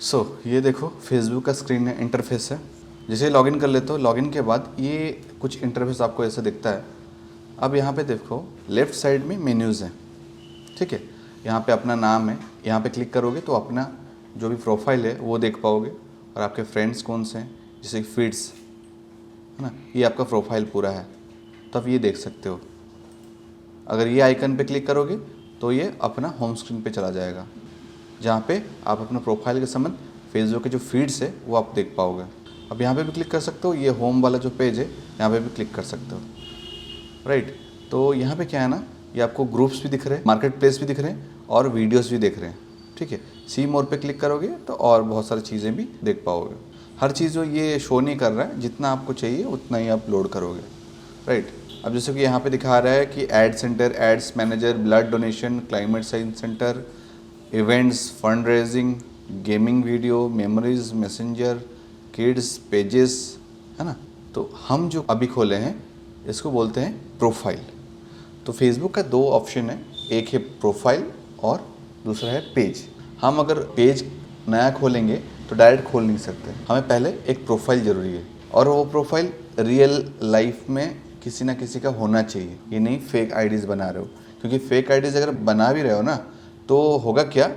ये देखो फेसबुक का स्क्रीन है, इंटरफेस है। जैसे लॉगिन कर लेते हो, लॉगिन के बाद ये कुछ इंटरफेस आपको ऐसा दिखता है। अब यहाँ पे देखो लेफ़्ट साइड में मेन्यूज़ हैं, ठीक है। यहाँ पे अपना नाम है, यहाँ पे क्लिक करोगे तो अपना जो भी प्रोफाइल है वो देख पाओगे, और आपके फ्रेंड्स कौन से हैं, जैसे फीड्स है ना, ये आपका प्रोफाइल पूरा है, तो आप ये देख सकते हो। अगर ये आइकन पे क्लिक करोगे तो ये अपना होम स्क्रीन पे चला जाएगा, जहाँ पे आप अपना प्रोफाइल के संबंध फेसबुक के जो फीड्स है वो आप देख पाओगे। अब यहाँ पे भी क्लिक कर सकते हो, ये होम वाला जो पेज है यहाँ पे भी क्लिक कर सकते हो, राइट। तो यहाँ पे क्या है ना, ये आपको ग्रुप्स भी दिख रहे हैं, मार्केट प्लेस भी दिख रहे हैं, और वीडियोस भी दिख रहे हैं, ठीक है। सी मोर पे क्लिक करोगे तो और बहुत सारी चीज़ें भी देख पाओगे। हर चीज़ जो ये शो नहीं कर रहा है, जितना आपको चाहिए उतना ही आप लोड करोगे, राइट। अब जैसे कि यहाँ पे दिखा रहा है कि ad centre, ads manager, blood donation, climate science centre, events, fund raising, gaming video, memories, messenger, kids, pages, है ना। तो हम जो अभी खोले हैं इसको बोलते हैं प्रोफाइल। तो फेसबुक का दो ऑप्शन है, एक है प्रोफाइल और दूसरा है पेज। हम अगर पेज नया खोलेंगे तो डायरेक्ट खोल नहीं सकते, हमें पहले एक प्रोफाइल ज़रूरी है, और वो प्रोफाइल रियल लाइफ में किसी ना किसी का होना चाहिए। ये नहीं फेक आईडीज़ बना रहे हो, क्योंकि फेक आईडीज़ अगर बना भी रहे हो ना तो होगा क्या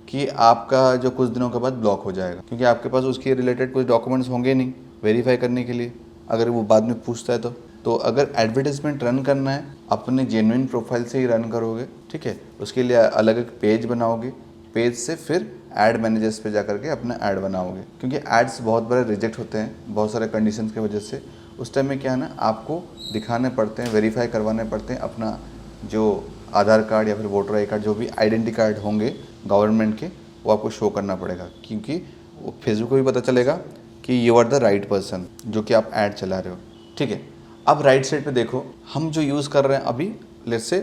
कि आपका जो कुछ दिनों के बाद ब्लॉक हो जाएगा, क्योंकि आपके पास उसके रिलेटेड कुछ डॉक्यूमेंट्स होंगे नहीं वेरीफाई करने के लिए, अगर वो बाद में पूछता है तो अगर एडवर्टाइजमेंट रन करना है अपने जेन्युइन प्रोफाइल से ही रन करोगे, ठीक है। उसके लिए अलग एक पेज बनाओगे, पेज से फिर ऐड मैनेजर्स पे जा करके अपना ऐड बनाओगे, क्योंकि एड्स बहुत बड़े रिजेक्ट होते हैं बहुत सारे कंडीशंस की वजह से। उस टाइम में क्या है ना, आपको दिखाने पड़ते हैं, वेरीफाई करवाने पड़ते हैं अपना जो आधार कार्ड या फिर वोटर आई कार्ड, जो भी आइडेंटिटी कार्ड होंगे गवर्नमेंट के, वो आपको शो करना पड़ेगा, क्योंकि वो फेसबुक को भी पता चलेगा कि you are the right person जो कि आप ऐड चला रहे हो, ठीक है। अब राइट साइड पे देखो, हम जो यूज़ कर रहे हैं अभी, लेट्स से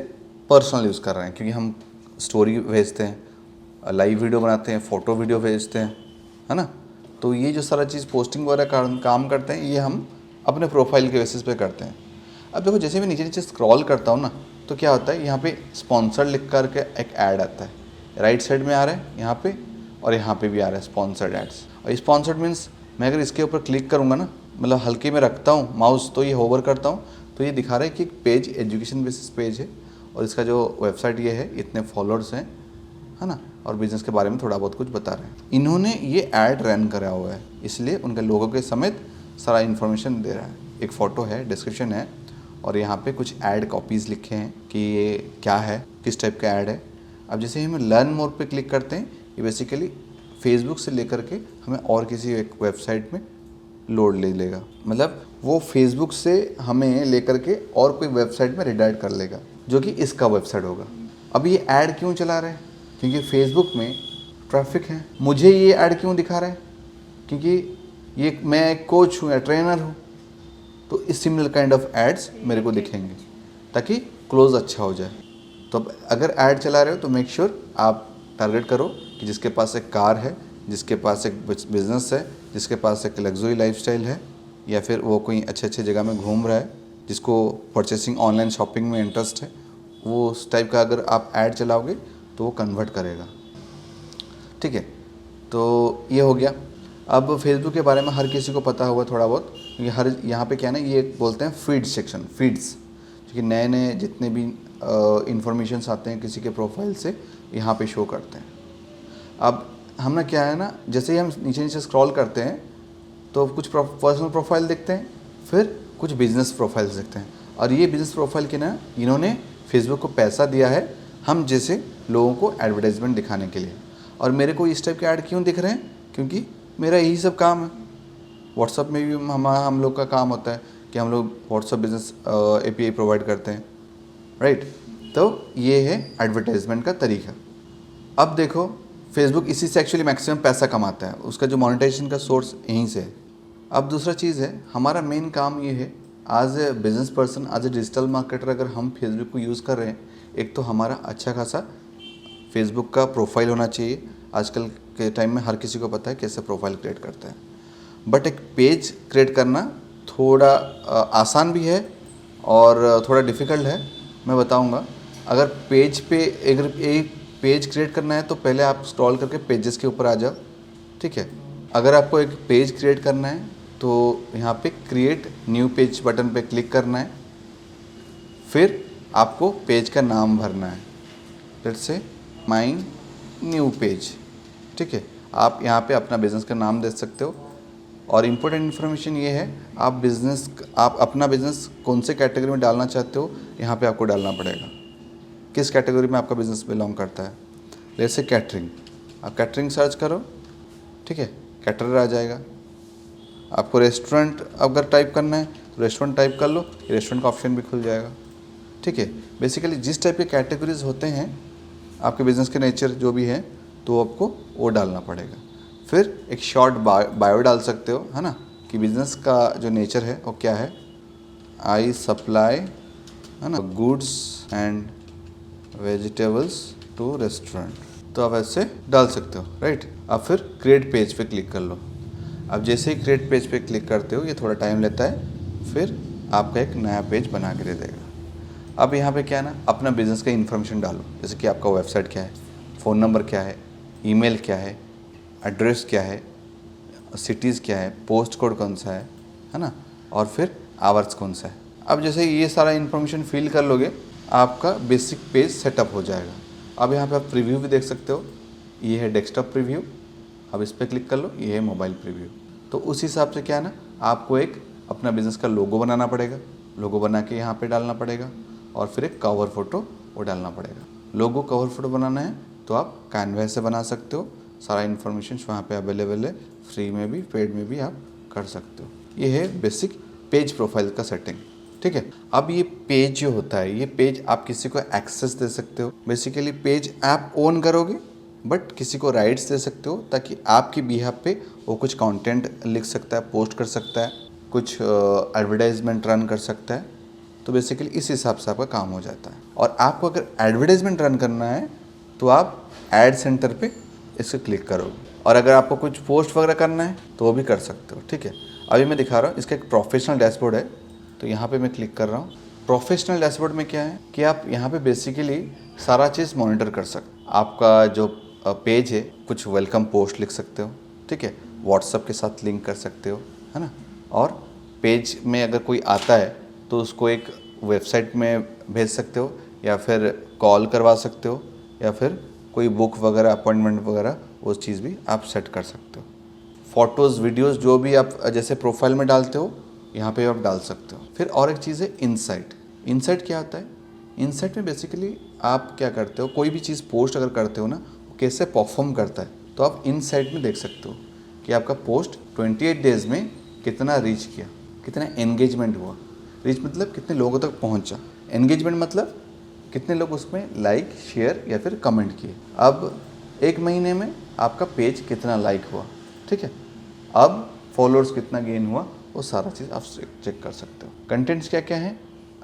पर्सनल यूज़ कर रहे हैं, क्योंकि हम स्टोरी भेजते हैं, लाइव वीडियो बनाते हैं, फ़ोटो वीडियो भेजते हैं, है ना। तो ये जो सारा चीज़ पोस्टिंग वगैरह काम करते हैं, ये हम अपने प्रोफाइल के बेसिस पे करते हैं। अब देखो जैसे मैं नीचे नीचे स्क्रॉल करता हूँ ना, तो क्या होता है, यहाँ पे स्पॉन्सर्ड लिख करके एक ऐड आता है, राइट साइड में आ रहा है यहाँ पे, और यहाँ पे भी आ रहा है स्पॉन्सर्ड एड्स। और स्पॉन्सर्ड मीन्स मैं अगर इसके ऊपर क्लिक करूँगा ना, मतलब हल्के में रखता हूँ माउस, तो ये होवर करता हूँ तो ये दिखा रहा है कि एक पेज एजुकेशन बेसिस पेज है, और इसका जो वेबसाइट ये है, इतने फॉलोअर्स हैं, है ना, और बिज़नेस के बारे में थोड़ा बहुत कुछ बता रहे हैं। इन्होंने ये ऐड रन करा हुआ है, इसलिए उनके लोगों के समेत सारा इन्फॉर्मेशन दे रहा है। एक फ़ोटो है, डिस्क्रिप्शन है, और यहाँ पे कुछ ऐड कॉपीज़ लिखे हैं कि ये क्या है, किस टाइप का ऐड है। अब जैसे ही हम लर्न मोर पे क्लिक करते हैं, ये बेसिकली फेसबुक से लेकर के हमें और किसी एक वेबसाइट में लोड ले लेगा, मतलब वो फेसबुक से हमें लेकर के और कोई वेबसाइट में रिडायरेक्ट कर लेगा, जो कि इसका वेबसाइट होगा। अब ये ऐड क्यों चला रहा है, क्योंकि फेसबुक में ट्रैफिक है। मुझे ये ऐड क्यों दिखा रहा है, क्योंकि ये मैं एक कोच हूँ या ट्रेनर हूँ, तो इस सिमिलर काइंड ऑफ एड्स मेरे को दिखेंगे ताकि क्लोज अच्छा हो जाए। तो अब अगर ऐड चला रहे हो तो मेक श्योर आप टारगेट करो कि जिसके पास एक कार है, जिसके पास एक बिजनेस है, जिसके पास एक लग्जरी लाइफस्टाइल है, या फिर वो कोई अच्छे अच्छे जगह में घूम रहा है, जिसको परचेसिंग ऑनलाइन शॉपिंग में इंटरेस्ट है, वो उस टाइप का अगर आप ऐड चलाओगे तो वो कन्वर्ट करेगा, ठीक है। तो ये हो गया। अब फेसबुक के बारे में हर किसी को पता होगा थोड़ा बहुत, क्योंकि हर यहाँ पे क्या है ना, ये बोलते हैं फीड सेक्शन, फीड्स, क्योंकि नए नए जितने भी इंफॉर्मेशंस आते हैं किसी के प्रोफाइल से यहाँ पे शो करते हैं। अब हम ना क्या है ना, जैसे ही हम नीचे नीचे स्क्रॉल करते हैं तो कुछ पर्सनल प्रोफाइल दिखते हैं, फिर कुछ बिजनेस प्रोफाइल्स दिखते हैं, और ये बिजनेस प्रोफाइल के ना इन्होंने फेसबुक को पैसा दिया है हम जैसे लोगों को एडवर्टाइजमेंट दिखाने के लिए। और मेरे को इस टाइप के ऐड क्यों दिख रहे हैं, क्योंकि मेरा यही सब काम है। व्हाट्सअप में भी हम लोग का काम होता है कि हम लोग व्हाट्सअप बिजनेस API प्रोवाइड करते हैं, राइट। तो ये है एडवर्टाइजमेंट का तरीका। अब देखो फेसबुक इसी से एक्चुअली मैक्सिमम पैसा कमाता है, उसका जो मोनेटाइजेशन का सोर्स यहीं से है। अब दूसरा चीज़ है, हमारा मेन काम ये है as a business person, as a digital marketer, अगर हम फेसबुक को यूज़ कर रहे हैं, एक तो हमारा अच्छा खासा फेसबुक का प्रोफाइल होना चाहिए। आजकल के टाइम में हर किसी को पता है कैसे प्रोफाइल क्रिएट करते हैं, बट एक पेज क्रिएट करना थोड़ा आसान भी है और थोड़ा डिफ़िकल्ट है। मैं बताऊंगा। अगर पेज पे एक पेज क्रिएट करना है तो पहले आप स्क्रॉल करके पेजेस के ऊपर आ जाओ, ठीक है। अगर आपको एक पेज क्रिएट करना है तो यहाँ पे क्रिएट न्यू पेज बटन पे क्लिक करना है, फिर आपको पेज का नाम भरना है, let's say my new page, ठीक है। आप यहाँ पे अपना बिज़नेस का नाम दे सकते हो। और इम्पोर्टेंट इन्फॉर्मेशन ये है, आप अपना बिज़नेस कौन से कैटेगरी में डालना चाहते हो यहाँ पे आपको डालना पड़ेगा, किस कैटेगरी में आपका बिज़नेस बिलोंग करता है। जैसे कैटरिंग, आप कैटरिंग सर्च करो, ठीक है, कैटरर आ जाएगा। आपको रेस्टोरेंट अगर टाइप करना है तो रेस्टोरेंट टाइप कर लो, रेस्टोरेंट का ऑप्शन भी खुल जाएगा, ठीक है। बेसिकली जिस टाइप के कैटेगरीज होते हैं आपके बिज़नेस के नेचर जो भी है, तो आपको वो डालना पड़ेगा। फिर एक शॉर्ट बायो डाल सकते हो, है ना, कि बिज़नेस का जो नेचर है वो क्या है। आई सप्लाई, है ना, goods and vegetables to restaurant, तो आप ऐसे डाल सकते हो, राइट। अब फिर क्रिएट पेज पे क्लिक कर लो। अब जैसे ही क्रिएट पेज पे क्लिक करते हो, ये थोड़ा टाइम लेता है, फिर आपका एक नया पेज बना के दे देगा। अब यहाँ पे क्या है ना, अपना बिज़नेस का इन्फॉर्मेशन डालो, जैसे कि आपका वेबसाइट क्या है, फ़ोन नंबर क्या है, ईमेल क्या है, एड्रेस क्या है, सिटीज़ क्या है, पोस्ट कोड कौन सा है ना, और फिर आवर्स कौन सा है। अब जैसे ये सारा इन्फॉर्मेशन फिल कर लोगे, आपका बेसिक पेज सेटअप हो जाएगा। अब यहाँ पे आप प्रीव्यू भी देख सकते हो, ये है डेस्कटॉप प्रीव्यू, अब इस पर क्लिक कर लो, ये है मोबाइल प्रीव्यू। तो उस हिसाब से क्या है ना, आपको एक अपना बिज़नेस का लोगो बनाना पड़ेगा, लोगो बना के यहाँ पे डालना पड़ेगा, और फिर एक कवर फ़ोटो वो डालना पड़ेगा। लोगो कवर फोटो बनाना है तो आप कैनवा से बना सकते हो, सारा इन्फॉर्मेशन वहाँ पे अवेलेबल है, फ्री में भी पेड में भी आप कर सकते हो। ये है बेसिक पेज प्रोफाइल का सेटिंग, ठीक है। अब ये पेज जो होता है, ये पेज आप किसी को एक्सेस दे सकते हो। बेसिकली पेज आप ओन करोगे, बट किसी को राइट्स दे सकते हो, ताकि आपकी बिहाफ पे वो कुछ कंटेंट लिख सकता है, पोस्ट कर सकता है, कुछ एडवर्टाइजमेंट रन कर सकता है। तो बेसिकली इस हिसाब से आपका काम हो जाता है। और आपको अगर एडवर्टाइजमेंट रन करना है तो आप ऐड सेंटर पे इसे क्लिक करोगे, और अगर आपको कुछ पोस्ट वगैरह करना है तो वो भी कर सकते हो, ठीक है। अभी मैं दिखा रहा हूँ, इसका एक प्रोफेशनल डैशबोर्ड है, तो यहाँ पे मैं क्लिक कर रहा हूँ। प्रोफेशनल डैशबोर्ड में क्या है कि आप यहाँ पे बेसिकली सारा चीज़ मॉनिटर कर सकते। आपका जो पेज है, कुछ वेलकम पोस्ट लिख सकते हो, ठीक है, व्हाट्सएप के साथ लिंक कर सकते हो, है ना। और पेज में अगर कोई आता है तो उसको एक वेबसाइट में भेज सकते हो, या फिर कॉल करवा सकते हो, या फिर कोई बुक वगैरह अपॉइंटमेंट वगैरह वो चीज़ भी आप सेट कर सकते हो। फ़ोटोज़ वीडियोज़ जो भी आप जैसे प्रोफाइल में डालते हो यहाँ पे आप डाल सकते हो। फिर और एक चीज़ है इनसाइट। इनसाइट क्या होता है? इनसाइट में बेसिकली आप क्या करते हो, कोई भी चीज़ पोस्ट अगर करते हो ना, वो कैसे परफॉर्म करता है, तो आप इनसाइट में देख सकते हो कि आपका पोस्ट 28 डेज़ में कितना रीच किया, कितना एंगेजमेंट हुआ। रीच मतलब कितने लोगों तक पहुंचा, एंगेजमेंट मतलब कितने लोग उसमें लाइक, शेयर या फिर कमेंट किए। अब एक महीने में आपका पेज कितना लाइक हुआ, ठीक है, अब फॉलोअर्स कितना गेन हुआ, वो सारा चीज़ आप चेक कर सकते हो। कंटेंट्स क्या क्या हैं,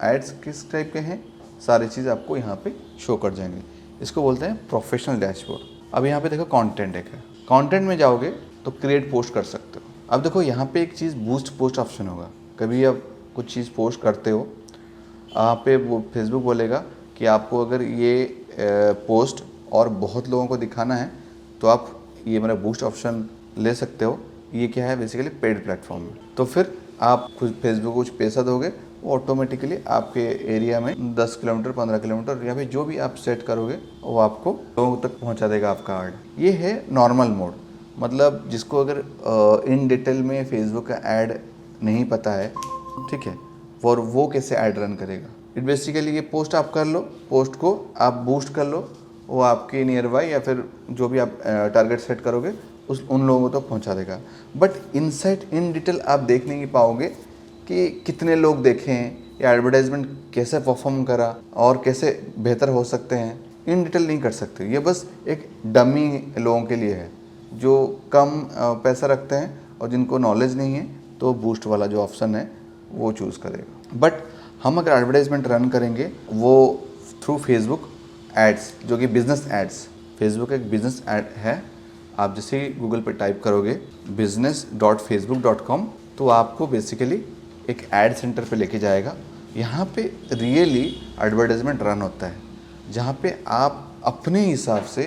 एड्स किस टाइप के हैं, सारी चीज़ आपको यहाँ पे शो कर जाएंगे। इसको बोलते हैं प्रोफेशनल डैशबोर्ड। अब यहाँ पे देखो कंटेंट एक है, कंटेंट में जाओगे तो क्रिएट पोस्ट कर सकते हो। अब देखो यहाँ पे एक चीज़ बूस्ट पोस्ट ऑप्शन होगा। कभी आप कुछ चीज़ पोस्ट करते हो, यहाँ पे वो फेसबुक बोलेगा कि आपको अगर ये पोस्ट और बहुत लोगों को दिखाना है तो आप ये मेरा बूस्ट ऑप्शन ले सकते हो। ये क्या है, बेसिकली पेड प्लेटफॉर्म है। तो फिर आप कुछ फेसबुक को कुछ पैसा दोगे, वो ऑटोमेटिकली आपके एरिया में 10 किलोमीटर 15 किलोमीटर या फिर जो भी आप सेट करोगे वो आपको लोगों तक पहुंचा देगा आपका ऐड। ये है नॉर्मल मोड, मतलब जिसको अगर इन डिटेल में फेसबुक का ऐड नहीं पता है, ठीक है, और वो कैसे ऐड रन करेगा। इट बेसिकली ये पोस्ट आप कर लो, पोस्ट को आप बूस्ट कर लो, वो आपके नियर बाय या फिर जो भी आप टारगेट सेट करोगे उन लोगों को तो पहुंचा देगा। बट इनसाइट इन डिटेल आप देख नहीं पाओगे कि कितने लोग देखे हैं, या एडवर्टाइजमेंट कैसे परफॉर्म करा और कैसे बेहतर हो सकते हैं, इन डिटेल नहीं कर सकते। ये बस एक डमी लोगों के लिए है जो कम पैसा रखते हैं और जिनको नॉलेज नहीं है, तो बूस्ट वाला जो ऑप्शन है वो चूज़ करेगा। बट हम अगर एडवर्टाइजमेंट रन करेंगे वो थ्रू फेसबुक एड्स, जो कि बिजनेस एड्स। फेसबुक एक बिजनेस एड है। आप जैसे ही गूगल पे टाइप करोगे business.facebook.com, तो आपको बेसिकली एक एड सेंटर पे लेके जाएगा। यहाँ पे रियली एडवर्टाइजमेंट रन होता है, जहाँ पे आप अपने हिसाब से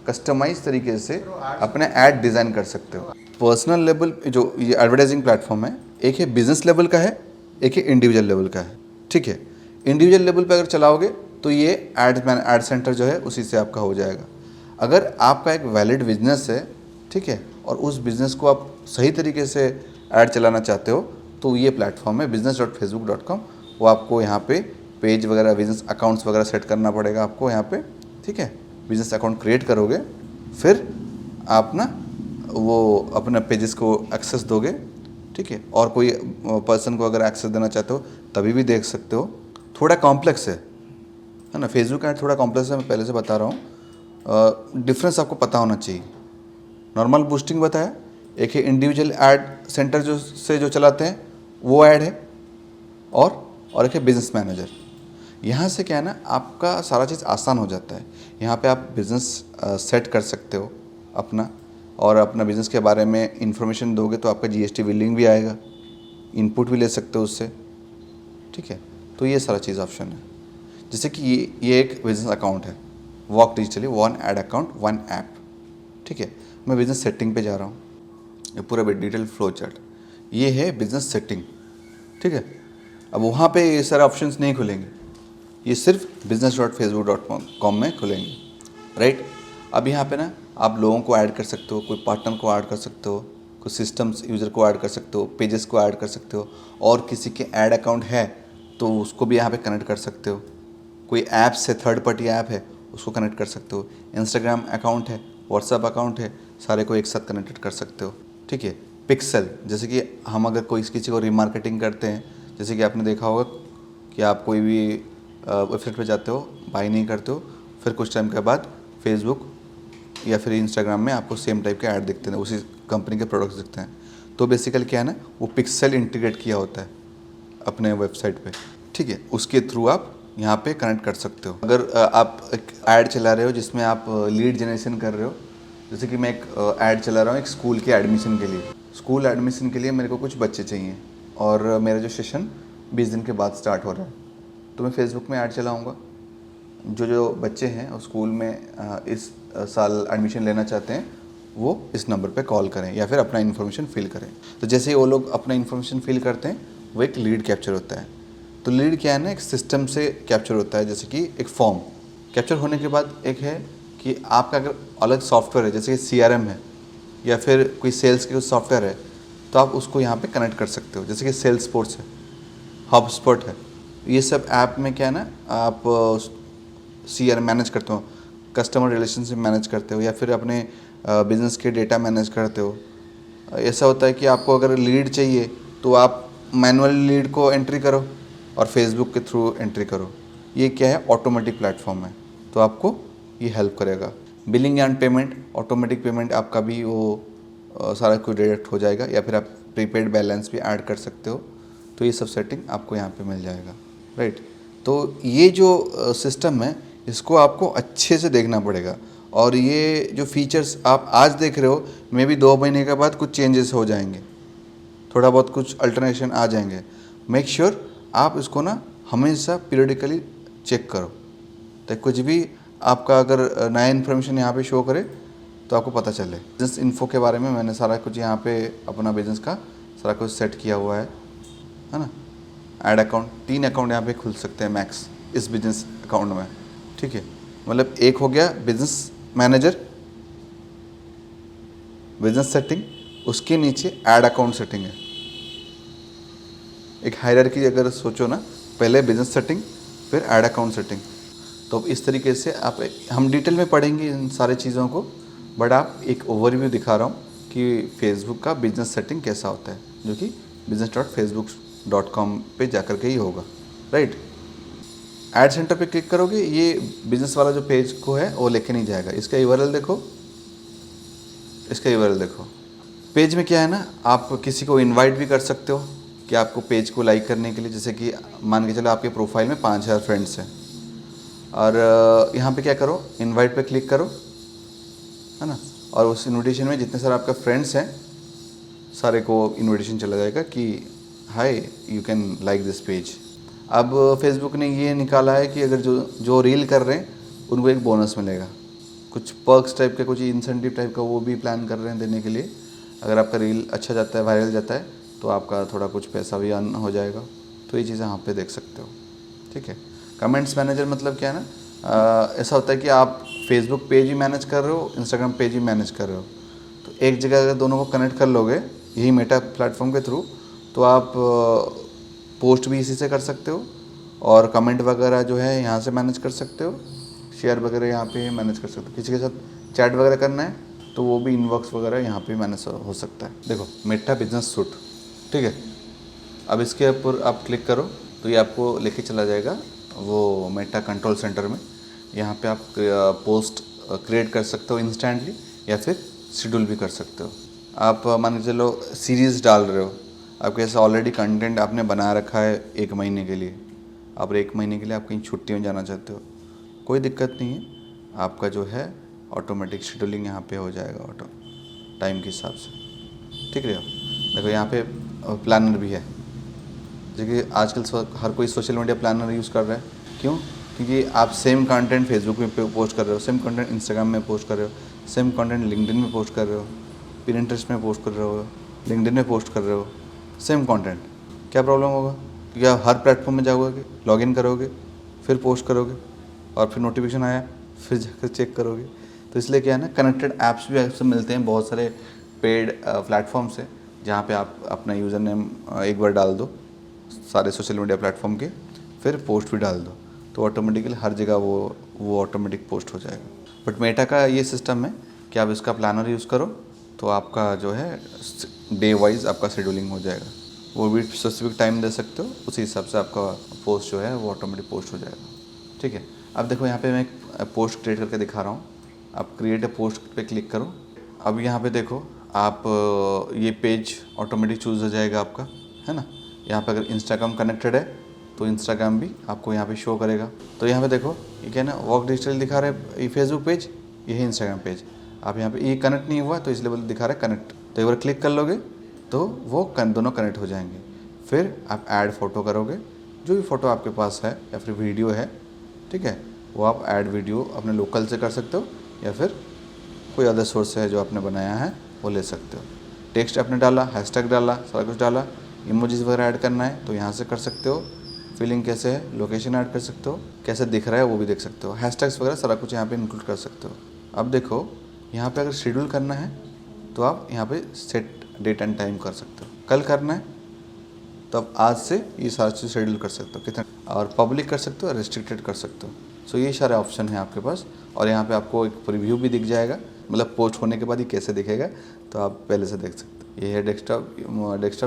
कस्टमाइज तरीके से अपने ऐड डिज़ाइन कर सकते हो। पर्सनल लेवल जो ये एडवर्टाइजिंग प्लेटफॉर्म है, एक है बिजनेस लेवल का है, एक है इंडिविजुअल लेवल का है। ठीक है, इंडिविजुअल लेवल पे अगर चलाओगे तो ये एड सेंटर जो है उसी से आपका हो जाएगा। अगर आपका एक वैलिड बिजनेस है, ठीक है, और उस बिज़नेस को आप सही तरीके से ऐड चलाना चाहते हो तो ये प्लेटफॉर्म है business.facebook.com। वो आपको यहाँ पे पेज वगैरह, बिजनेस अकाउंट्स वगैरह सेट करना पड़ेगा आपको यहाँ पे। ठीक है, बिजनेस अकाउंट क्रिएट करोगे, फिर आप ना वो अपने पेजेस को एक्सेस दोगे। ठीक है, और कोई पर्सन को अगर एक्सेस देना चाहते हो तभी भी देख सकते हो। थोड़ा कॉम्प्लेक्स है ना, फेसबुक ऐड थोड़ा कॉम्प्लेक्स है, मैं पहले से बता रहा हूँ। डिफरेंस आपको पता होना चाहिए। नॉर्मल बूस्टिंग बताया, एक है इंडिविजुअल ऐड सेंटर जो चलाते हैं वो ऐड है, और एक है बिजनेस मैनेजर। यहाँ से क्या है ना, आपका सारा चीज़ आसान हो जाता है। यहाँ पे आप बिज़नेस सेट कर सकते हो अपना, और अपना बिज़नेस के बारे में इंफॉर्मेशन दोगे तो आपका GST बिलिंग भी आएगा, इनपुट भी ले सकते हो उससे। ठीक है, तो ये सारा चीज़ ऑप्शन है। जैसे कि ये एक बिज़नेस अकाउंट है, walk digitally, one add account one app. ठीक है, मैं बिज़नेस सेटिंग पे जा रहा हूँ, ये पूरा डिटेल फ्लो चार्ट, ये है बिज़नेस सेटिंग। ठीक है, अब वहाँ पे ये सारे ऑप्शंस नहीं खुलेंगे, ये सिर्फ business.facebook.com में खुलेंगे। राइट, अब यहाँ पे ना आप लोगों को ऐड कर सकते हो, कोई पार्टनर को ऐड कर सकते हो, कोई सिस्टम्स यूज़र को ऐड कर सकते हो, पेजेस को ऐड कर सकते हो, और किसी के ऐड अकाउंट है तो उसको भी यहाँ पे कनेक्ट कर सकते हो। कोई ऐप से, थर्ड पार्टी ऐप है उसको कनेक्ट कर सकते हो। इंस्टाग्राम अकाउंट है, व्हाट्सएप अकाउंट है, सारे को एक साथ कनेक्टेड कर सकते हो। ठीक है, पिक्सल, जैसे कि हम अगर कोई किसी को रीमार्केटिंग करते हैं, जैसे कि आपने देखा होगा कि आप कोई भी वेबसाइट पे जाते हो, बाई नहीं करते हो, फिर कुछ टाइम के बाद फेसबुक या फिर इंस्टाग्राम में आपको सेम टाइप के ऐड दिखते हैं, उसी कंपनी के प्रोडक्ट्स दिखते हैं। तो बेसिकली क्या है ना, वो पिक्सल इंटीग्रेट किया होता है अपने वेबसाइट पे। ठीक है, उसके थ्रू आप यहाँ पे कनेक्ट कर सकते हो। अगर आप एक ऐड चला रहे हो जिसमें आप लीड जनरेशन कर रहे हो, जैसे कि मैं एक ऐड चला रहा हूँ एक स्कूल के एडमिशन के लिए। स्कूल एडमिशन के लिए मेरे को कुछ बच्चे चाहिए, और मेरा जो सेशन 20 दिन के बाद स्टार्ट हो रहा है, तो मैं फेसबुक में ऐड चलाऊँगा। जो बच्चे हैं उस स्कूल में इस साल एडमिशन लेना चाहते हैं, वो इस नंबर पे कॉल करें या फिर अपना इन्फॉर्मेशन फिल करें। तो जैसे ही वो लोग अपना इन्फॉर्मेशन फिल करते हैं, वो एक लीड कैप्चर होता है। तो लीड क्या है ना, एक सिस्टम से कैप्चर होता है, जैसे कि एक फॉर्म कैप्चर होने के बाद एक है कि आपका अगर अलग सॉफ्टवेयर है, जैसे कि CRM है या फिर कोई सेल्स की सॉफ्टवेयर है, तो आप उसको यहाँ पे कनेक्ट कर सकते हो। जैसे कि सेल्सफोर्स है, हबस्पॉट है, ये सब ऐप में क्या है ना, आप CRM मैनेज करते हो, कस्टमर रिलेशनशिप मैनेज करते हो, या फिर अपने बिजनेस के डेटा मैनेज करते हो। ऐसा होता है कि आपको अगर लीड चाहिए तो आप मैनुअली लीड को एंट्री करो और फेसबुक के थ्रू एंट्री करो। ये क्या है, ऑटोमेटिक प्लेटफॉर्म है, तो आपको ये हेल्प करेगा। Billing and payment, automatic payment आपका भी वो सारा कुछ डायरेक्ट हो जाएगा, या फिर आप प्रीपेड बैलेंस भी ऐड कर सकते हो। तो ये सब सेटिंग आपको यहाँ पे मिल जाएगा। राइट, तो ये जो सिस्टम है इसको आपको अच्छे से देखना पड़ेगा, और ये जो फीचर्स आप आज देख रहे हो, मे बी 2 महीने के बाद कुछ चेंजेस हो जाएंगे, थोड़ा बहुत कुछ अल्टरनेशन आ जाएंगे। मेक श्योर आप इसको ना हमेशा पीरियडिकली चेक करो, तो कुछ भी आपका अगर नया इन्फॉर्मेशन यहाँ पे शो करे तो आपको पता चले। बिजनेस इन्फो के बारे में मैंने सारा कुछ यहाँ पे अपना बिजनेस का सारा कुछ सेट किया हुआ है ना। ऐड अकाउंट, 3 अकाउंट यहाँ पे खुल सकते हैं मैक्स इस बिजनेस अकाउंट में। ठीक है, मतलब एक हो गया बिजनेस मैनेजर, बिजनेस सेटिंग, उसके नीचे ऐड अकाउंट सेटिंग है। एक हायरार्की अगर सोचो ना, पहले बिजनेस सेटिंग फिर ऐड अकाउंट सेटिंग। तो इस तरीके से आप, हम डिटेल में पढ़ेंगे इन सारी चीज़ों को, बट आप एक ओवरव्यू दिखा रहा हूँ कि फेसबुक का बिजनेस सेटिंग कैसा होता है, जो कि business.facebook.com पे जाकर के ही होगा। राइट, ऐड सेंटर पे क्लिक करोगे, ये बिजनेस वाला जो पेज को है वो लेके नहीं जाएगा। इसका URL देखो, इसका URL देखो। पेज में क्या है ना, आप किसी को इनवाइट भी कर सकते हो कि आपको पेज को लाइक करने के लिए। जैसे कि मान के चलो आपके प्रोफाइल में 5000 फ्रेंड्स हैं, और यहाँ पे क्या करो, इनवाइट पे क्लिक करो, है ना, और उस इनविटेशन में जितने सारे आपका फ्रेंड्स हैं सारे को इनविटेशन चला जाएगा कि hi you can like this page. अब फेसबुक ने ये निकाला है कि अगर जो रील कर रहे हैं उनको एक बोनस मिलेगा। कुछ पर्क्स टाइप के, कुछ इंसेंटिव टाइप का वो भी प्लान कर रहे हैं देने के लिए। अगर आपका रील अच्छा जाता है, वायरल जाता है, तो आपका थोड़ा कुछ पैसा भी अर्न हो जाएगा। तो ये चीज़ें यहाँ पे देख सकते हो, ठीक है। कमेंट्स मैनेजर मतलब क्या है ना, ऐसा होता है कि आप फेसबुक पेज ही मैनेज कर रहे हो, इंस्टाग्राम पेज ही मैनेज कर रहे हो, तो एक जगह अगर दोनों को कनेक्ट कर लोगे यही मेटा प्लेटफॉर्म के थ्रू, तो आप पोस्ट भी इसी से कर सकते हो, और कमेंट वगैरह जो है यहाँ से मैनेज कर सकते हो, शेयर वगैरह यहाँ पे मैनेज कर सकते हो। किसी के साथ चैट वगैरह करना है तो वो भी इनबॉक्स वगैरह यहाँ पे मैनेज हो सकता है। देखो मेटा बिजनेस सूट, ठीक है। अब इसके ऊपर आप क्लिक करो तो ये आपको लेके चला जाएगा वो मेटा कंट्रोल सेंटर में। यहाँ पे आप पोस्ट क्रिएट कर सकते हो इंस्टेंटली, या फिर शेड्यूल भी कर सकते हो। आप मान के चलो सीरीज़ डाल रहे हो, आपके ऐसा ऑलरेडी कंटेंट आपने बना रखा है 1 महीने के लिए, आप 1 महीने के लिए आप कहीं छुट्टी में जाना चाहते हो, कोई दिक्कत नहीं है, आपका जो है ऑटोमेटिक शेड्यूलिंग यहाँ पे हो जाएगा ऑटो टाइम के हिसाब से, ठीक है। देखो यहाँ पे प्लानर भी है, देखिए आजकल हर कोई सोशल मीडिया प्लानर यूज़ कर रहा है। क्यों? क्योंकि आप सेम कंटेंट फेसबुक में पोस्ट कर रहे हो, सेम कंटेंट इंस्टाग्राम में पोस्ट कर रहे हो, सेम कंटेंट लिंक्डइन में पोस्ट कर रहे हो, पिनिंटरेस्ट में पोस्ट कर रहे हो, लिंक्डइन में पोस्ट कर रहे हो, सेम कंटेंट। क्या प्रॉब्लम होगा? क्योंकि आप हर प्लेटफॉर्म में जाओगे, लॉगिन करोगे, फिर पोस्ट करोगे, और फिर नोटिफिकेशन आया फिर जाकर चेक करोगे। तो इसलिए क्या है ना, कनेक्टेड ऐप्स भी आपसे मिलते हैं बहुत सारे पेड प्लेटफॉर्म से, जहाँ पे आप अपना यूज़र नेम एक बार डाल दो सारे सोशल मीडिया प्लेटफॉर्म के, फिर पोस्ट भी डाल दो, तो ऑटोमेटिकली हर जगह वो ऑटोमेटिक पोस्ट हो जाएगा। बट मेटा का ये सिस्टम है कि आप इसका प्लानर यूज़ करो तो आपका जो है डे वाइज आपका शेड्यूलिंग हो जाएगा, वो भी स्पेसिफिक टाइम दे सकते हो, उसी हिसाब से आपका पोस्ट जो है वो ऑटोमेटिक पोस्ट हो जाएगा, ठीक है। अब देखो यहाँ पे मैं एक पोस्ट क्रिएट करके दिखा रहा हूँ। आप क्रिएट अ पोस्ट पे क्लिक करो। अब यहाँ पे देखो आप ये पेज ऑटोमेटिक चूज़ हो जाएगा आपका, है ना। यहाँ पे अगर इंस्टाग्राम कनेक्टेड है तो इंस्टाग्राम भी आपको यहाँ पे शो करेगा। तो यहाँ पे देखो ये क्या है ना, वर्क डिजिटल दिखा रहा है ये फेसबुक पेज, ये है इंस्टाग्राम पेज। आप यहाँ पे ये कनेक्ट नहीं हुआ तो इसलिए बोल दिखा रहा है कनेक्ट, तो एक बार क्लिक कर लोगे तो वो दोनों कनेक्ट हो जाएंगे। फिर आप ऐड फ़ोटो करोगे, जो भी फ़ोटो आपके पास है या फिर वीडियो है, ठीक है, वो आप ऐड वीडियो अपने लोकल से कर सकते हो, या फिर कोई अदर सोर्स है जो आपने बनाया है वो ले सकते हो। टेक्स्ट आपने डाला, हैशटैग डाला, सारा कुछ डाला, इमोजीज वगैरह ऐड करना है तो यहाँ से कर सकते हो। फीलिंग कैसे है, लोकेशन ऐड कर सकते हो, कैसे दिख रहा है वो भी देख सकते हो, हैशटैग्स वगैरह सारा कुछ यहाँ पे इंक्लूड कर सकते हो। अब देखो यहाँ पे अगर शेड्यूल करना है तो आप यहाँ पे सेट डेट एंड टाइम कर सकते हो। कल करना है तो आप आज से ये सारा चीज़ शेड्यूल कर सकते हो कितना, और पब्लिक कर सकते हो, रेस्ट्रिक्टेड कर सकते हो। सो ये सारे ऑप्शन हैं आपके पास, और यहाँ पे आपको एक प्रीव्यू भी दिख जाएगा, मतलब पोस्ट होने के बाद ये कैसे दिखेगा तो आप पहले से देख सकते हो। ये है डेस्कटॉप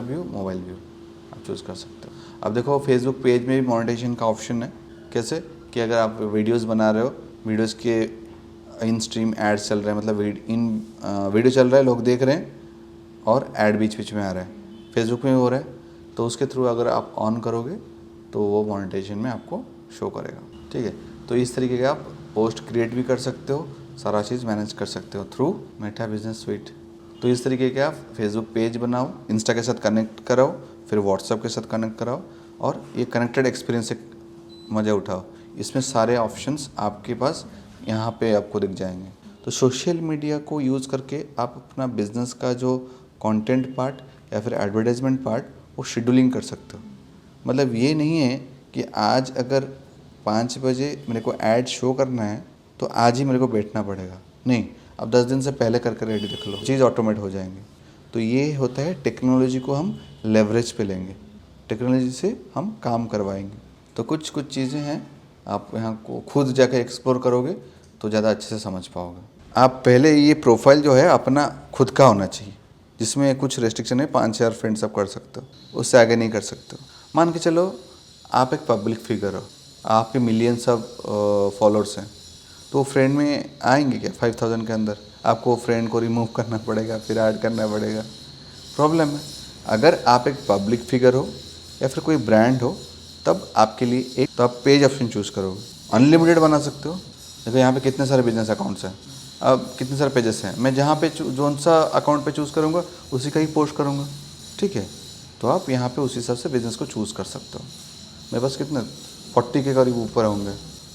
व्यू, मोबाइल व्यू आप चूज़ कर सकते हो। अब देखो फेसबुक पेज में भी मोनेटाइजेशन का ऑप्शन है। कैसे कि अगर आप वीडियोज़ बना रहे हो, वीडियोज़ के इन स्ट्रीम एड्स चल रहे हैं, मतलब वीडियो चल रहा है, लोग देख रहे हैं और ऐड बीच बीच में आ रहा है, फेसबुक में भी हो रहा है, तो उसके थ्रू अगर आप ऑन करोगे तो वो मोनेटाइजेशन में आपको शो करेगा, ठीक है। तो इस तरीके के आप पोस्ट क्रिएट भी कर सकते हो, सारा चीज़ मैनेज कर सकते हो थ्रू मेटा बिजनेस सूट। तो इस तरीके के आप फेसबुक पेज बनाओ, इंस्टा के साथ कनेक्ट कराओ, फिर व्हाट्सएप के साथ कनेक्ट कराओ, और ये कनेक्टेड एक्सपीरियंस से मज़ा उठाओ। इसमें सारे ऑप्शंस आपके पास यहाँ पे आपको दिख जाएंगे। तो सोशल मीडिया को यूज़ करके आप अपना बिजनेस का जो कंटेंट पार्ट या फिर एडवर्टाइजमेंट पार्ट वो शेड्यूलिंग कर सकते हो। मतलब ये नहीं है कि आज अगर 5 बजे मेरे को ऐड शो करना है तो आज ही मेरे को बैठना पड़ेगा, नहीं, अब 10 दिन से पहले करके रेडी रख लो, चीज़ ऑटोमेट हो जाएंगी। तो ये होता है टेक्नोलॉजी को हम लेवरेज पे लेंगे, टेक्नोलॉजी से हम काम करवाएंगे। तो कुछ चीज़ें हैं, आप यहाँ को खुद जाकर एक्सप्लोर करोगे तो ज़्यादा अच्छे से समझ पाओगे। आप पहले ये प्रोफाइल जो है अपना खुद का होना चाहिए, जिसमें कुछ रेस्ट्रिक्शन है, 5-4 फ्रेंड्स आप कर सकते हो, उससे आगे नहीं कर सकते हो। मान के चलो आप एक पब्लिक फिगर हो, आपके मिलियंस ऑफ फॉलोअर्स हैं, तो फ्रेंड में आएंगे क्या 5000 के अंदर? आपको फ्रेंड को रिमूव करना पड़ेगा, फिर ऐड करना पड़ेगा, प्रॉब्लम है। अगर आप एक पब्लिक फिगर हो या फिर कोई ब्रांड हो, तब आपके लिए एक तो आप पेज ऑप्शन चूज़ करोगे, अनलिमिटेड बना सकते हो। देखो यहाँ पे कितने सारे बिजनेस अकाउंट्स हैं, अब कितने सारे पेजेस हैं, मैं जहाँ पे जो सा अकाउंट पे चूज़ करूँगा उसी का ही पोस्ट करूँगा, ठीक है। तो आप यहाँ पे उसी हिसाब से बिज़नेस को चूज़ कर सकते हो। मेरे पास कितने 40 के करीब ऊपर होंगे,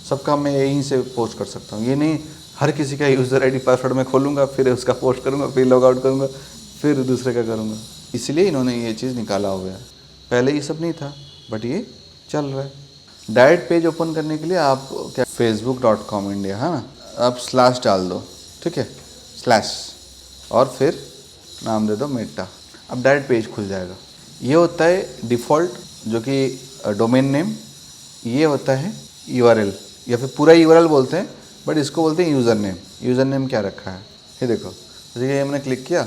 सबका मैं यहीं से पोस्ट कर सकता हूँ। ये नहीं हर किसी का यूज़र आईडी पासवर्ड मैं खोलूँगा, फिर उसका पोस्ट करूँगा, फिर लॉग आउट करूँगा, फिर दूसरे का करूँगा। इसलिए इन्होंने ये चीज़ निकाला हुआ है। पहले ये सब नहीं था, बट ये चल रहा है। डायरेक्ट पेज ओपन करने के लिए आप क्या facebook.com इंडिया, है ना, आप स्लैश डाल दो, ठीक है, स्लैश, और फिर नाम दे दो मेटा। अब डायरेक्ट पेज खुल जाएगा। ये होता है डिफ़ॉल्ट, जो कि डोमेन नेम। ये होता है URL, या फिर पूरा URL बोलते हैं, बट इसको बोलते हैं यूज़र नेम। यूज़र नेम क्या रखा है, ये देखो, जैसे कि हमने क्लिक किया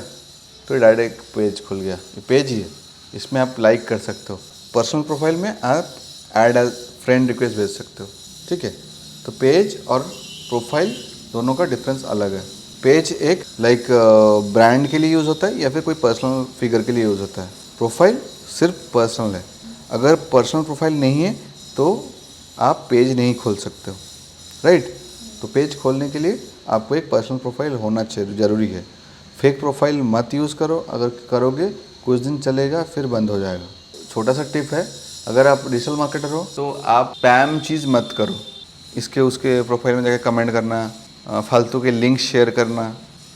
तो डायरेक्ट पेज खुल गया। ये पेज ही है, इसमें आप लाइक कर सकते हो। पर्सनल प्रोफाइल में आप ऐड एज फ्रेंड रिक्वेस्ट भेज सकते हो, ठीक है। तो पेज और प्रोफाइल दोनों का डिफरेंस अलग है। पेज एक लाइक ब्रांड के लिए यूज़ होता है, या फिर कोई पर्सनल फिगर के लिए यूज़ होता है। प्रोफाइल सिर्फ पर्सनल है। अगर पर्सनल प्रोफाइल नहीं है तो आप पेज नहीं खोल सकते हो, राइट। तो पेज खोलने के लिए आपको एक पर्सनल प्रोफाइल होना चाहिए, ज़रूरी है। फेक प्रोफाइल मत यूज़ करो, अगर करोगे कुछ दिन चलेगा फिर बंद हो जाएगा। छोटा सा टिप है, अगर आप डिजिटल मार्केटर हो तो आप स्पैम चीज़ मत करो। इसके उसके प्रोफाइल में जाकर कमेंट करना, फालतू के लिंक शेयर करना,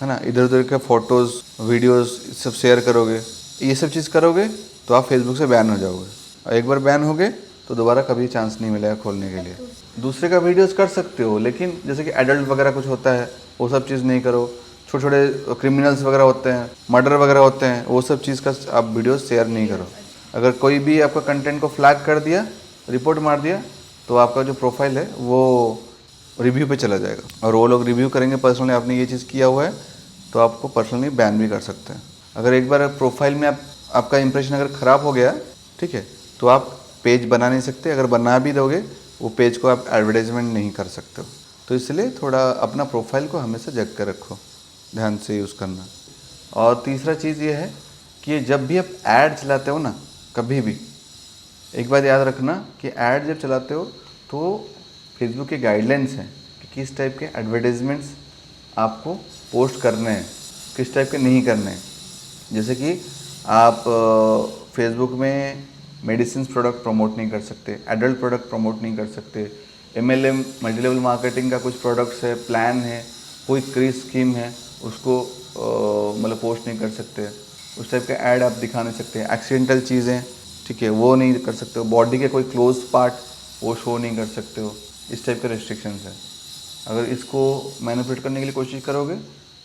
है ना, इधर उधर के फ़ोटोज़ वीडियोस सब शेयर करोगे, ये सब चीज़ करोगे तो आप फेसबुक से बैन हो जाओगे। और एक बार बैन हो गए तो दोबारा कभी चांस नहीं मिलेगा खोलने के लिए। दूसरे का वीडियोस कर सकते हो, लेकिन जैसे कि एडल्ट वगैरह कुछ होता है वो सब चीज़ नहीं करो। छोटे छोटे क्रिमिनल्स वगैरह होते हैं, मर्डर वगैरह होते हैं, वो सब चीज़ का आप वीडियो शेयर नहीं करो। अगर कोई भी आपका कंटेंट को फ्लैग कर दिया, रिपोर्ट मार दिया, तो आपका जो प्रोफाइल है वो रिव्यू पे चला जाएगा, और वो लोग रिव्यू करेंगे पर्सनली आपने ये चीज़ किया हुआ है, तो आपको पर्सनली बैन भी कर सकते हैं। अगर एक बार प्रोफाइल में आपका इंप्रेशन अगर ख़राब हो गया, ठीक है, तो आप पेज बना नहीं सकते। अगर बना भी दोगे वो पेज को आप एडवर्टाइजमेंट नहीं कर सकते हो। तो इसलिए थोड़ा अपना प्रोफाइल को हमेशा जग कर रखो, ध्यान से यूज़ करना। और तीसरा चीज़ ये है कि जब भी आप ऐड चलाते हो ना, कभी भी एक बात याद रखना कि ऐड जब चलाते हो तो फेसबुक के गाइडलाइंस हैं कि किस टाइप के एडवर्टाइजमेंट्स आपको पोस्ट करने हैं, किस टाइप के नहीं करने हैं। जैसे कि आप फेसबुक में मेडिसिन प्रोडक्ट प्रमोट नहीं कर सकते, एडल्ट प्रोडक्ट प्रमोट नहीं कर सकते, MLM मल्टी लेवल मार्केटिंग का कुछ प्रोडक्ट्स है, प्लान है, कोई क्रीज स्कीम है, उसको मतलब पोस्ट नहीं कर सकते। उस टाइप का ऐड आप दिखा नहीं सकते। एक्सीडेंटल चीज़ें, ठीक है, वो नहीं कर सकते हो। बॉडी के कोई क्लोज पार्ट वो शो नहीं कर सकते हो। इस टाइप के रेस्ट्रिक्शंस है। अगर इसको मैनिपुलेट करने के लिए कोशिश करोगे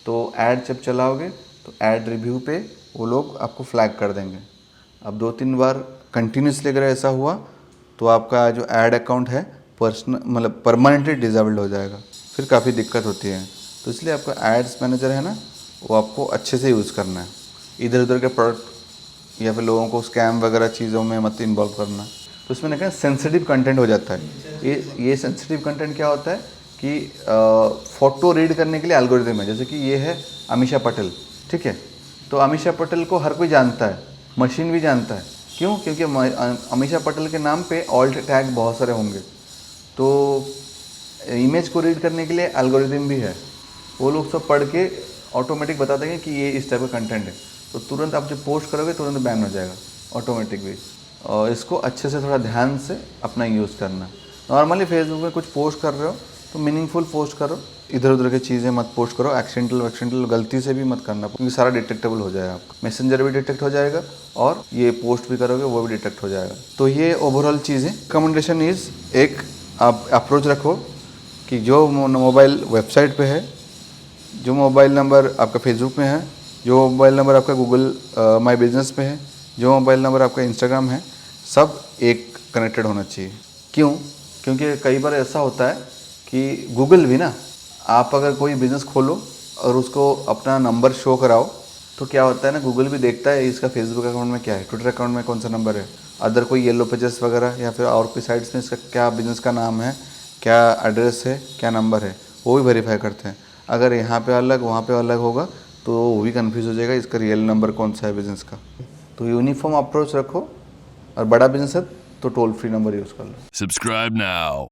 तो ऐड जब चलाओगे तो ऐड रिव्यू पे वो लोग आपको फ्लैग कर देंगे। अब 2-3 बार कंटिन्यूसली अगर ऐसा हुआ तो आपका जो ऐड अकाउंट है पर्सनल मतलब परमानेंटली डिसेबल्ड हो जाएगा, फिर काफ़ी दिक्कत होती है। तो इसलिए आपका एड्स मैनेजर है ना, वो आपको अच्छे से यूज़ करना है। इधर उधर के प्रोडक्ट या फिर लोगों को स्कैम वगैरह चीज़ों में मत इन्वॉल्व करना। तो इसमें ना सेंसिटिव कंटेंट हो जाता है। ये सेंसिटिव कंटेंट क्या होता है कि फ़ोटो रीड करने के लिए एल्गोरिथम है। जैसे कि ये है अमीषा पटेल, ठीक है, तो अमीषा पटेल को हर कोई जानता है, मशीन भी जानता है। क्यों? क्योंकि अमीषा पटेल के नाम पे ऑल्ट टैग बहुत सारे होंगे। तो इमेज को रीड करने के लिए एल्गोरिथम भी है, वो लोग सब पढ़ के ऑटोमेटिक बता देंगे कि ये इस टाइप का कंटेंट है। तो तुरंत आप जब पोस्ट करोगे तुरंत बैन हो जाएगा ऑटोमेटिक भी। और इसको अच्छे से थोड़ा ध्यान से अपना यूज़ करना। नॉर्मली फेसबुक में कुछ पोस्ट कर रहे हो तो मीनिंगफुल पोस्ट करो, इधर उधर की चीज़ें मत पोस्ट करो। एक्सीडेंटल गलती से भी मत करना, क्योंकि सारा डिटेक्टेबल हो जाएगा। आपका मैसेंजर भी डिटेक्ट हो जाएगा और ये पोस्ट भी करोगे वो भी डिटेक्ट हो जाएगा। तो ये ओवरऑल चीज़ें। रिकमेंडेशन इज़ एक आप अप्रोच रखो कि जो मोबाइल वेबसाइट पे है, जो मोबाइल नंबर आपका फेसबुक में है, जो मोबाइल नंबर आपका गूगल माई बिजनेस पे है, जो मोबाइल नंबर आपका इंस्टाग्राम है, सब एक कनेक्टेड होना चाहिए। क्यों? क्योंकि कई बार ऐसा होता है कि गूगल भी ना, आप अगर कोई बिज़नेस खोलो और उसको अपना नंबर शो कराओ तो क्या होता है ना, गूगल भी देखता है इसका फेसबुक अकाउंट में क्या है, ट्विटर अकाउंट में कौन सा नंबर है, अदर कोई येलो पेजेस वगैरह या फिर और कोई साइट्स में इसका क्या बिज़नेस का नाम है, क्या एड्रेस है, क्या नंबर है, वो भी वेरीफाई करते हैं। अगर यहाँ पे अलग वहाँ पे अलग होगा तो वो भी कंफ्यूज हो जाएगा इसका रियल नंबर कौन सा है बिज़नेस का। तो यूनिफॉर्म अप्रोच रखो, और बड़ा बिजनेस है तो टोल फ्री नंबर यूज़ कर लो। Subscribe now.